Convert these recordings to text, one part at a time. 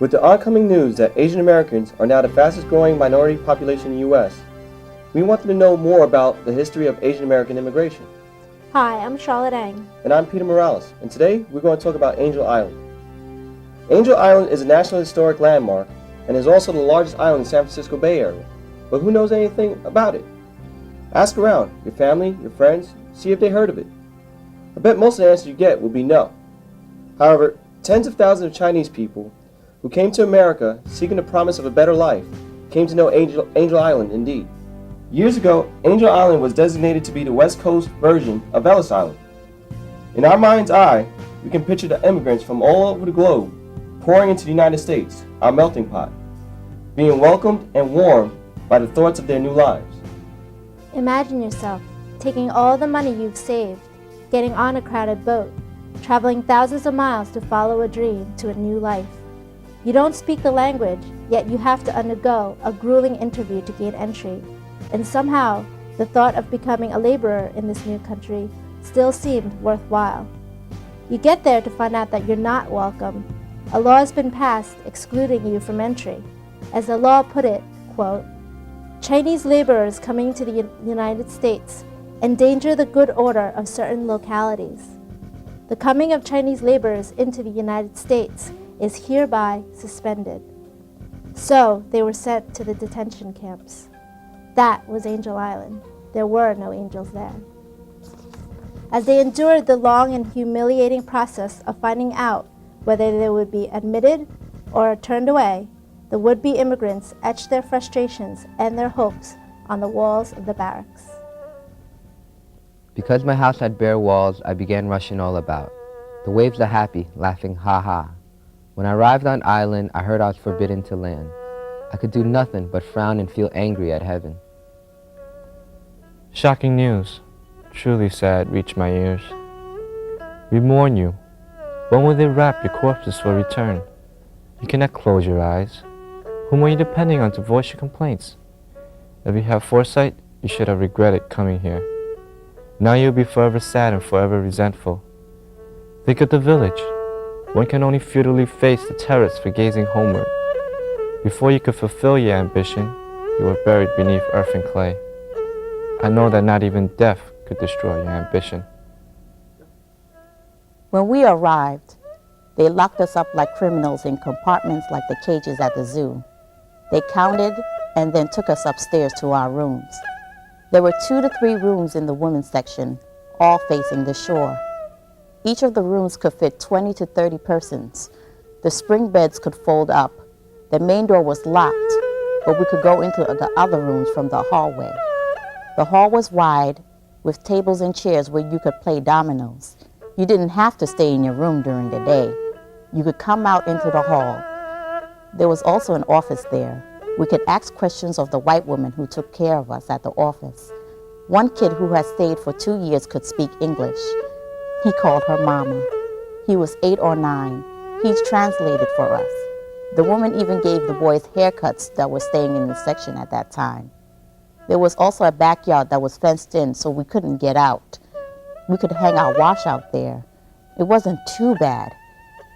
With the oncoming news that Asian Americans are now the fastest growing minority population in the U.S., we wanted to know more about the history of Asian American immigration. Hi, I'm Charlotte Eng. And I'm Peter Morales, and today we're going to talk about Angel Island. Angel Island is a National Historic Landmark and is also the largest island in San Francisco Bay Area. But who knows anything about it? Ask around, your family, your friends, see if they heard of it. I bet most of the answers you get will be no. However, tens of thousands of Chinese people who came to America seeking the promise of a better life came to know Angel Island indeed. Years ago, Angel Island was designated to be the West Coast version of Ellis Island. In our mind's eye, we can picture the immigrants from all over the globe pouring into the United States, our melting pot, being welcomed and warmed by the thoughts of their new lives. Imagine yourself taking all the money you've saved, getting on a crowded boat, traveling thousands of miles to follow a dream to a new life. You don't speak the language, yet you have to undergo a grueling interview to gain entry. And somehow, the thought of becoming a laborer in this new country still seemed worthwhile. You get there to find out that you're not welcome. A law has been passed excluding you from entry. As the law put it, quote, Chinese laborers coming to the United States endanger the good order of certain localities. The coming of Chinese laborers into the United States is hereby suspended. So they were sent to the detention camps. That was Angel Island. There were no angels there. As they endured the long and humiliating process of finding out whether they would be admitted or turned away, the would-be immigrants etched their frustrations and their hopes on the walls of the barracks. Because my house had bare walls, I began rushing all about. The waves are happy, laughing ha-ha. When I arrived on island, I heard I was forbidden to land. I could do nothing but frown and feel angry at heaven. Shocking news, truly sad, reached my ears. We mourn you. When will they wrap your corpses for return? You cannot close your eyes. Whom are you depending on to voice your complaints? If you have foresight, you should have regretted coming here. Now you'll be forever sad and forever resentful. Think of the village. One can only futilely face the terrace for gazing homeward. Before you could fulfill your ambition, you were buried beneath earth and clay. I know that not even death could destroy your ambition. When we arrived, they locked us up like criminals in compartments like the cages at the zoo. They counted and then took us upstairs to our rooms. There were 2 to 3 rooms in the women's section, all facing the shore. Each of the rooms could fit 20 to 30 persons. The spring beds could fold up. The main door was locked, but we could go into the other rooms from the hallway. The hall was wide, with tables and chairs where you could play dominoes. You didn't have to stay in your room during the day. You could come out into the hall. There was also an office there. We could ask questions of the white woman who took care of us at the office. One kid who had stayed for 2 years could speak English. He called her Mama. He was 8 or 9. He translated for us. The woman even gave the boys haircuts that were staying in the section at that time. There was also a backyard that was fenced in so we couldn't get out. We could hang our wash out there. It wasn't too bad.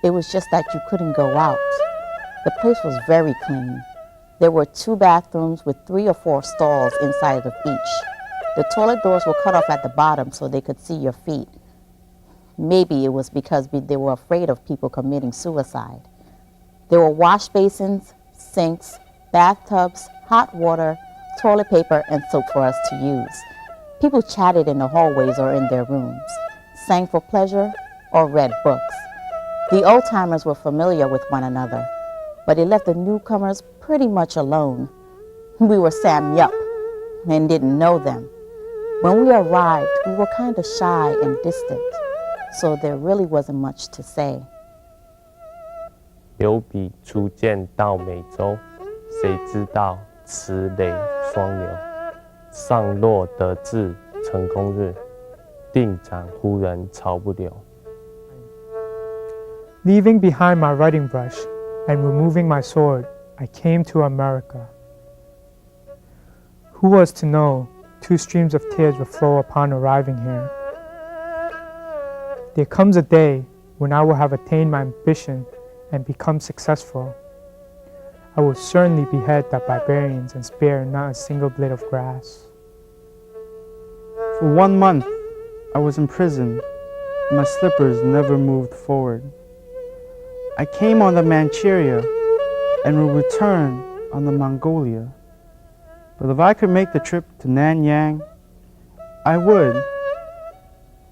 It was just that you couldn't go out. The place was very clean. There were 2 bathrooms with 3 or 4 stalls inside of each. The toilet doors were cut off at the bottom so they could see your feet. Maybe it was because they were afraid of people committing suicide. There were wash basins, sinks, bathtubs, hot water, toilet paper, and soap for us to use. People chatted in the hallways or in their rooms, sang for pleasure, or read books. The old-timers were familiar with one another, but it left the newcomers pretty much alone. We were Sam Yup and didn't know them. When we arrived, we were kind of shy and distant, so there really wasn't much to say. 刘笔初见到美洲，谁知道此垒双流。上落得志成功日，定斩忽人潮不流。 Leaving behind my writing brush and removing my sword, I came to America. Who was to know 2 streams of tears would flow upon arriving here? There comes a day when I will have attained my ambition and become successful. I will certainly behead the barbarians and spare not a single blade of grass. For 1 month, I was imprisoned, and my slippers never moved forward. I came on the Manchuria and will return on the Mongolia. But if I could make the trip to Nanyang, I would.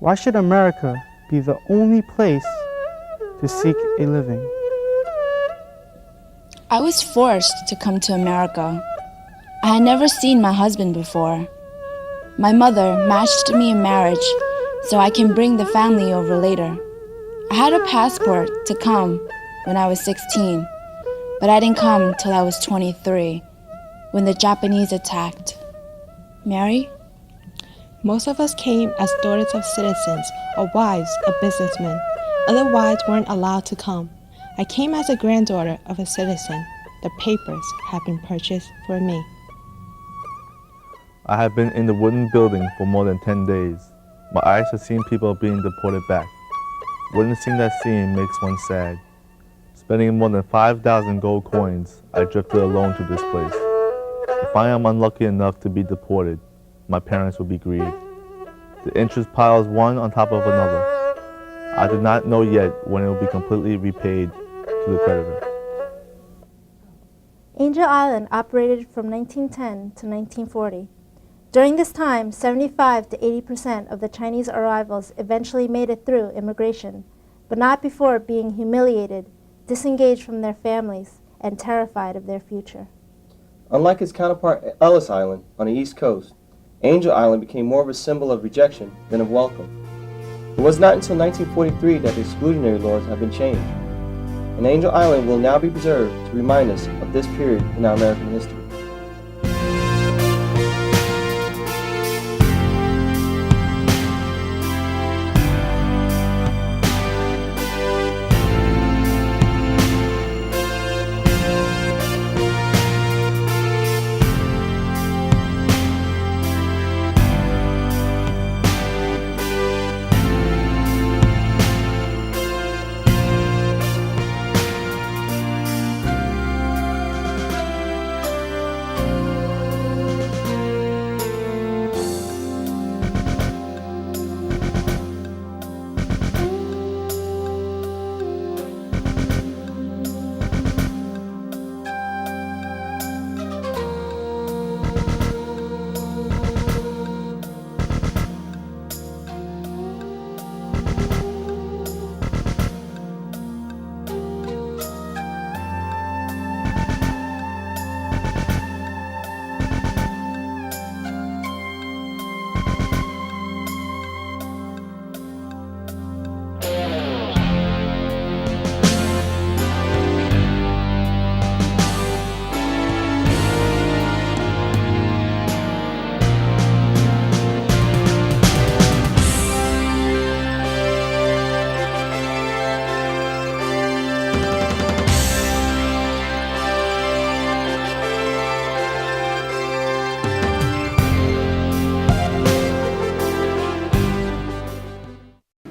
Why should America be the only place to seek a living? I was forced to come to America. I had never seen my husband before. My mother matched me in marriage so I can bring the family over later. I had a passport to come when I was 16, but I didn't come till I was 23 when the Japanese attacked. Mary? Most of us came as daughters of citizens or wives of businessmen. Other wives weren't allowed to come. I came as a granddaughter of a citizen. The papers had been purchased for me. I have been in the wooden building for more than 10 days. My eyes have seen people being deported back. Witnessing that scene makes one sad. Spending more than 5,000 gold coins, I drifted alone to this place. If I am unlucky enough to be deported, my parents will be grieved. The interest piles one on top of another. I do not know yet when it will be completely repaid to the creditor. Angel Island operated from 1910 to 1940. During this time, 75 to 80% of the Chinese arrivals eventually made it through immigration, but not before being humiliated, disengaged from their families, and terrified of their future. Unlike its counterpart Ellis Island on the East Coast, Angel Island became more of a symbol of rejection than of welcome. It was not until 1943 that the exclusionary laws have been changed, and Angel Island will now be preserved to remind us of this period in our American history.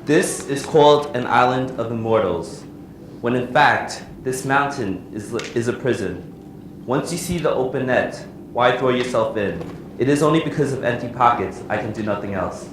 This is called an island of immortals, when in fact, this mountain is a prison. Once you see the open net, why throw yourself in? It is only because of empty pockets I can do nothing else.